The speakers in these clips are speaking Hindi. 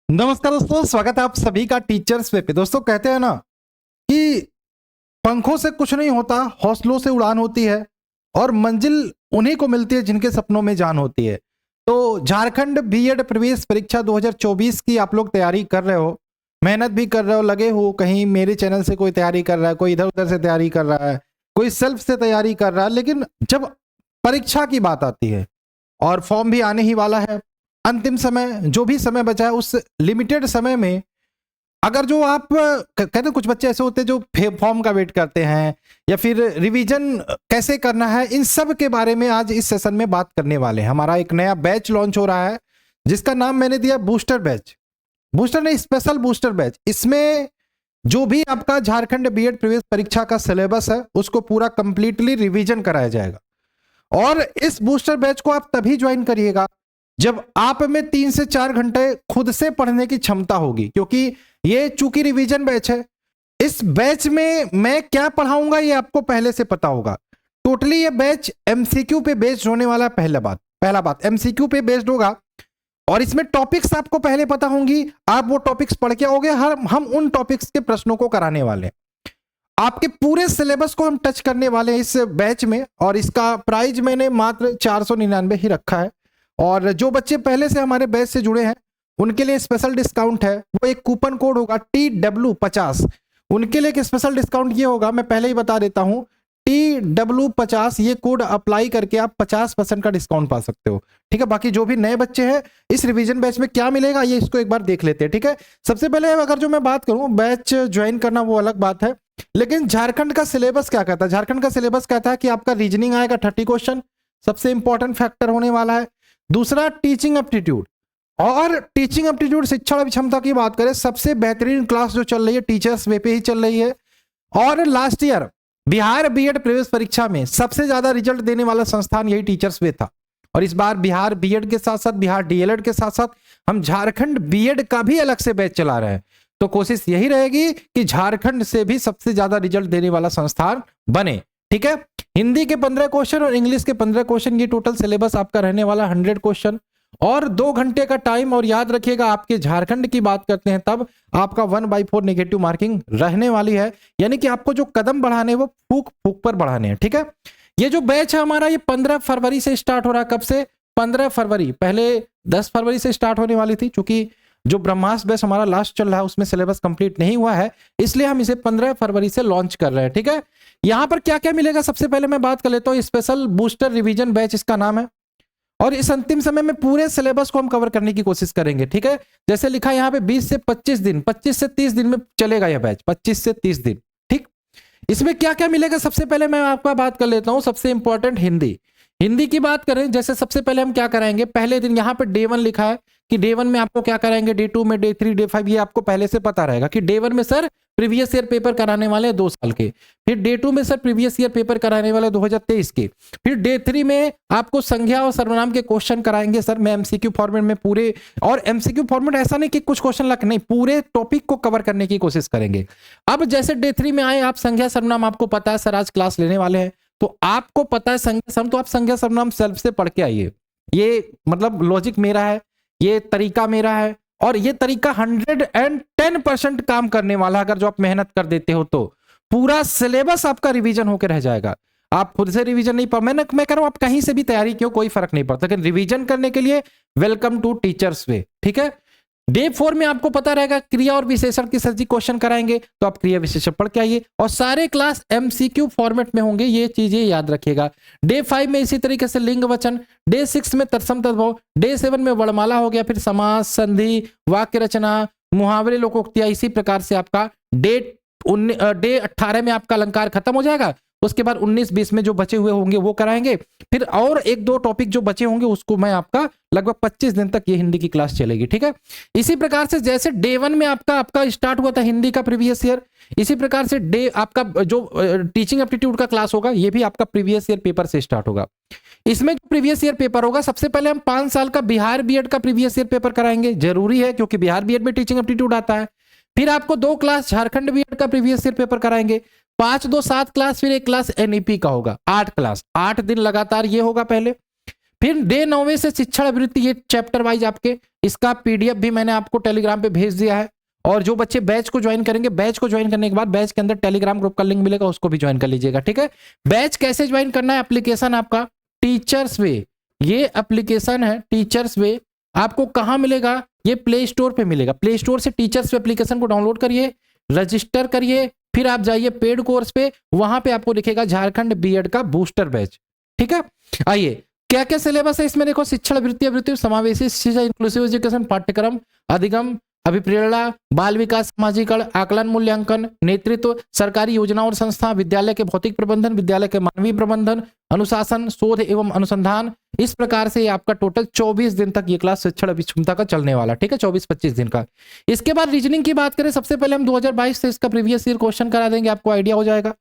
नमस्कार दोस्तों, स्वागत है आप सभी का टीचर्स पे। दोस्तों कहते हैं ना कि पंखों से कुछ नहीं होता, हौसलों से उड़ान होती है और मंजिल उन्हीं को मिलती है जिनके सपनों में जान होती है। तो झारखंड बीएड प्रवेश परीक्षा 2024 की आप लोग तैयारी कर रहे हो, मेहनत भी कर रहे हो, लगे हो। कहीं मेरे चैनल से कोई तैयारी कर रहा है, कोई इधर उधर से तैयारी कर रहा है, कोई सेल्फ से तैयारी कर रहा है, लेकिन जब परीक्षा की बात आती है और फॉर्म भी आने ही वाला है, अंतिम समय जो भी समय बचा है उस लिमिटेड समय में अगर जो आप कहते हैं, कुछ बच्चे ऐसे होते हैं जो फॉर्म का वेट करते हैं या फिर रिवीजन कैसे करना है, इन सब के बारे में आज इस सेशन में बात करने वाले हैं। हमारा एक नया बैच लॉन्च हो रहा है जिसका नाम मैंने दिया बूस्टर बैच। बूस्टर नहीं, स्पेशल बूस्टर बैच। इसमें जो भी आपका झारखंड बीएड प्रवेश परीक्षा का सिलेबस है उसको पूरा कंप्लीटली रिवीजन कराया जाएगा। और इस बूस्टर बैच को आप तभी ज्वाइन करिएगा जब आप में 3 से 4 घंटे खुद से पढ़ने की क्षमता होगी, क्योंकि ये चूंकि रिवीजन बैच है। इस बैच में मैं क्या पढ़ाऊंगा ये आपको पहले से पता होगा। टोटली ये बैच एमसीक्यू पे बेस्ड होने वाला। पहला बात एमसीक्यू पे बेस्ड होगा और इसमें टॉपिक्स आपको पहले पता होंगी। आप वो टॉपिक्स पढ़ के आओगे, हम उन टॉपिक्स के प्रश्नों को कराने वाले हैं। आपके पूरे सिलेबस को हम टच करने वाले हैं इस बैच में, और इसका प्राइस मैंने मात्र 499 ही रखा है। और जो बच्चे पहले से हमारे बैच से जुड़े हैं उनके लिए स्पेशल डिस्काउंट है। वो एक कूपन कोड होगा TW50। उनके लिए एक स्पेशल डिस्काउंट ये होगा, मैं पहले ही बता देता हूं, TW50। ये कोड अप्लाई करके आप 50% का डिस्काउंट पा सकते हो। ठीक है, बाकी जो भी नए बच्चे हैं इस रिवीजन बैच में क्या मिलेगा ये इसको एक बार देख लेते हैं। ठीक है, सबसे पहले अगर जो मैं बात करूं, बैच ज्वाइन करना वो अलग बात है, लेकिन झारखंड का सिलेबस क्या कहता है? झारखंड का सिलेबस कहता है कि आपका रीजनिंग आएगा 30 क्वेश्चन, सबसे इंपॉर्टेंट फैक्टर होने वाला है। दूसरा टीचिंग एप्टीट्यूड, और टीचिंग एप्टीट्यूड शिक्षण क्षमता की बात करें, सबसे बेहतरीन क्लास जो चल रही है टीचर्स वे पे ही चल रही है। और लास्ट ईयर बिहार बीएड प्रवेश परीक्षा में सबसे ज्यादा रिजल्ट देने वाला संस्थान यही टीचर्स वे था। और इस बार बिहार बीएड के साथ साथ, बिहार डीएलएड के साथ साथ हम झारखंड बीएड का भी अलग से बैच चला रहे हैं। तो कोशिश यही रहेगी कि झारखंड से भी सबसे ज्यादा रिजल्ट देने वाला संस्थान बने। ठीक है, हिंदी के 15 क्वेश्चन और इंग्लिश के 15 क्वेश्चन, ये टोटल सिलेबस आपका रहने वाला 100 क्वेश्चन और 2 घंटे का टाइम। और याद रखिएगा, आपके झारखंड की बात करते हैं तब आपका 1/4 नेगेटिव मार्किंग रहने वाली है, यानी कि आपको जो कदम बढ़ाने वो फूक फूक पर बढ़ाने हैं। ठीक है, ये जो बैच है हमारा ये 15 फरवरी से स्टार्ट हो रहा है। कब से? 15 फरवरी। पहले 10 फरवरी से स्टार्ट होने वाली थी, क्योंकि जो ब्रह्मास्त्र बैच हमारा लास्ट चल रहा है उसमें सिलेबस कंप्लीट नहीं हुआ है, इसलिए हम इसे 15 फरवरी से लॉन्च कर रहे हैं। ठीक है, यहां पर क्या क्या मिलेगा सबसे पहले मैं बात कर लेता हूं। स्पेशल बूस्टर रिवीजन बैच इसका नाम है, और इस अंतिम समय में पूरे सिलेबस को हम कवर करने की कोशिश करेंगे। ठीक है, जैसे लिखा है यहाँ पे 20 से 25 दिन, 25 से 30 दिन में चलेगा यह बैच, 25 से 30 दिन। ठीक, इसमें क्या क्या मिलेगा सबसे पहले मैं आपका बात कर लेता हूं। सबसे इंपॉर्टेंट हिंदी की बात करें, जैसे सबसे पहले हम क्या कराएंगे, पहले दिन यहाँ पे डे 1 लिखा है कि डे 1 में आपको क्या कराएंगे, डे 2 में, डे 3, डे 5, ये आपको पहले से पता रहेगा कि डे 1 में सर प्रीवियस ईयर पेपर कराने वाले 2 साल के, फिर डे 2 में सर प्रीवियस ईयर पेपर कराने वाले 2023 के, फिर डे 3 में आपको संज्ञा और सर्वनाम के क्वेश्चन कराएंगे सर मैं एमसीक्यू फॉर्मेट में पूरे। और एमसीक्यू फॉर्मेट ऐसा नहीं कि कुछ क्वेश्चन लग, नहीं, पूरे टॉपिक को कवर करने की कोशिश करेंगे। अब जैसे डे 3 में आए आप, संज्ञा सर्वनाम आपको पता है सर आज क्लास लेने वाले हैं, तो आपको पता है संज्ञा सर्वनाम, तो आप संज्ञा सर्वनाम सेल्फ से पढ़ के आइए। ये मतलब लॉजिक मेरा है, ये तरीका मेरा है, और ये तरीका 110% काम करने वाला है। अगर जो आप मेहनत कर देते हो तो पूरा सिलेबस आपका रिवीजन होकर रह जाएगा। आप खुद से रिवीजन नहीं, मैं कह रहा हूं आप कहीं से भी तैयारी क्यों, कोई फर्क नहीं पड़ता, लेकिन रिवीजन करने के लिए वेलकम टू टीचर्स वे। ठीक है, डे 4 में आपको पता रहेगा क्रिया और विशेषण की सर जी क्वेश्चन कराएंगे, तो आप क्रिया विशेषण पढ़ के आइए, और सारे क्लास एमसीक्यू फॉर्मेट में होंगे, ये चीजें याद रखिएगा। डे 5 में इसी तरीके से लिंग वचन, डे 6 में तत्सम तद्भव, डे 7 में वर्णमाला हो गया, फिर समास, संधि, वाक्य रचना, मुहावरे, लोकोक्तियां। इसी प्रकार से आपका डे 18 में आपका अलंकार खत्म हो जाएगा। उसके बाद 19-20 में जो बचे हुए होंगे वो कराएंगे, फिर और 1-2 टॉपिक जो बचे होंगे उसको मैं आपका लगभग 25 दिन तक ये हिंदी की क्लास चलेगी। ठीक है, इसी प्रकार से जैसे डे 1 में आपका स्टार्ट हुआ था हिंदी का प्रीवियस ईयर, इसी प्रकार से डे आपका जो टीचिंग एप्टीट्यूड का क्लास होगा ये भी आपका प्रीवियस ईयर पेपर से स्टार्ट होगा। इसमें जो प्रीवियस ईयर पेपर होगा, सबसे पहले हम 5 साल का बिहार बीएड का प्रीवियस ईयर पेपर कराएंगे, जरूरी है क्योंकि बिहार बीएड में टीचिंग एप्टीट्यूड आता है। फिर आपको 2 क्लास झारखंड बीएड का प्रीवियस ईयर पेपर कराएंगे, 5, 2, 7 क्लास, फिर 1 क्लास एनईपी का होगा, 8 क्लास, 8 दिन लगातार ये होगा पहले। फिर डे 9 से शिक्षण वृत्ति, ये चैप्टर वाइज आपके, इसका पीडीएफ भी मैंने आपको टेलीग्राम पे भेज दिया है। और जो बच्चे बैच को ज्वाइन करेंगे, बैच को ज्वाइन करने के बाद बैच के अंदर टेलीग्राम ग्रुप का लिंक मिलेगा, उसको भी ज्वाइन कर लीजिएगा, ठीक है। बैच कैसे ज्वाइन करना है, एप्लीकेशन आपका टीचर्स वे, ये एप्लीकेशन है टीचर्स वे, आपको कहां मिलेगा, ये प्ले स्टोर पे मिलेगा। प्ले स्टोर से टीचर्स वे एप्लीकेशन को डाउनलोड करिए, रजिस्टर करिए, फिर आप जाइए पेड कोर्स पे, वहां पे आपको दिखेगा झारखंड बीएड का बूस्टर बैच, ठीक है। आइए क्या क्या सिलेबस है इसमें, देखो शिक्षण वृत्ति समावेशी शिक्षा इंक्लूसिव एजुकेशन पाठ्यक्रम, अधिगम, अभिप्रेरणा, बाल विकास, सामाजिकरण, आकलन मूल्यांकन, नेतृत्व, सरकारी योजना और संस्था, विद्यालय के भौतिक प्रबंधन, विद्यालय के मानवीय प्रबंधन, अनुशासन, शोध एवं अनुसंधान। इस प्रकार से आपका टोटल 24 दिन तक ये क्लास शिक्षण अभिक्षमता का चलने वाला, ठीक है, 24-25 दिन का। इसके बाद रीजनिंग की बात करें, सबसे पहले हम 2022 से इसका प्रीवियस ईयर क्वेश्चन करा देंगे, आपको आइडिया हो जाएगा।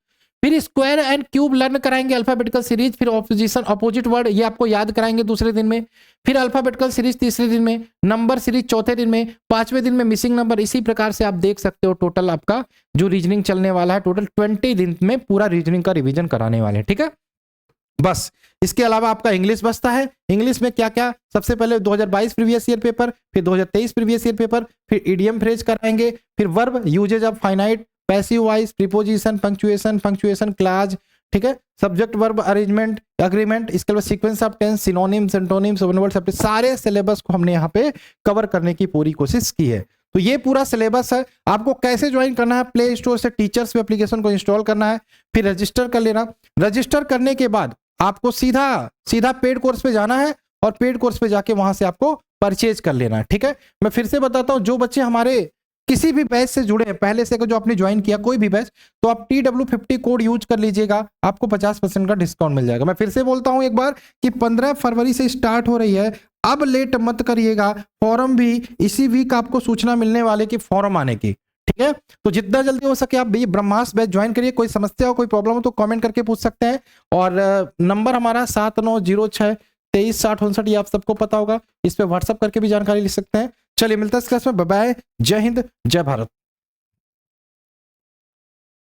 फिर स्क्वायर एंड क्यूब लर्न कराएंगे, अल्फाबेटिकल सीरीज, फिर ऑपोजिशन अपोजिट वर्ड ये आपको याद कराएंगे दूसरे दिन में, फिर अल्फाबेटिकल सीरीज तीसरे दिन में, नंबर सीरीज चौथे दिन में, पांचवें दिन में मिसिंग नंबर। इसी प्रकार से आप देख सकते हो टोटल आपका जो रीजनिंग चलने वाला है, टोटल 20 दिन में पूरा रीजनिंग का रिवीजन कराने वाले हैं, ठीक है। बस इसके अलावा आपका इंग्लिश बचता है। इंग्लिश में क्या क्या, सबसे पहले 2022 प्रीवियस ईयर पेपर, फिर 2023 प्रीवियस ईयर पेपर, फिर इडियम फ्रेज कराएंगे, फिर verb, usages of finite, passive voice, preposition, punctuation clause, ठीक है, सब्जेक्ट वर्ब अरेंजमेंट, एग्रीमेंट, इसके बाद sequence of tense, synonyms, antonyms, one word सब, सारे सिलेबस को हमने यहाँ पे कवर करने की पूरी कोशिश की है। तो ये पूरा सिलेबस है। आपको कैसे ज्वाइन करना है, प्ले स्टोर से टीचर्स एप्लीकेशन को इंस्टॉल करना है, फिर रजिस्टर कर लेना। रजिस्टर करने के बाद आपको सीधा पेड कोर्स पे जाना है और पेड कोर्स पे जाके वहां से आपको परचेज कर लेना है, ठीक है। मैं फिर से बताता हूं, जो बच्चे हमारे किसी भी बैच से जुड़े हैं पहले से, जो आपने ज्वाइन किया कोई भी बैच, तो आप TW50 कोड यूज कर लीजिएगा, आपको 50% का डिस्काउंट मिल जाएगा। मैं फिर से बोलता हूं एक बार कि 15 फरवरी से स्टार्ट हो रही है, अब लेट मत करिएगा। फॉर्म भी इसी वीक आपको सूचना मिलने वाले की फॉर्म आने की, ठीक है। तो जितना जल्दी हो सके आप ये ब्रह्मास्त्र बैच ज्वाइन करिए। कोई समस्या हो, कोई प्रॉब्लम हो तो कमेंट करके पूछ सकते हैं। और नंबर हमारा 7906236059, ये आप सबको पता होगा, इस पे व्हाट्सअप करके भी जानकारी ले सकते हैं। चलिए मिलता है इस क्लास में, बाय बाय, जय हिंद, जय भारत।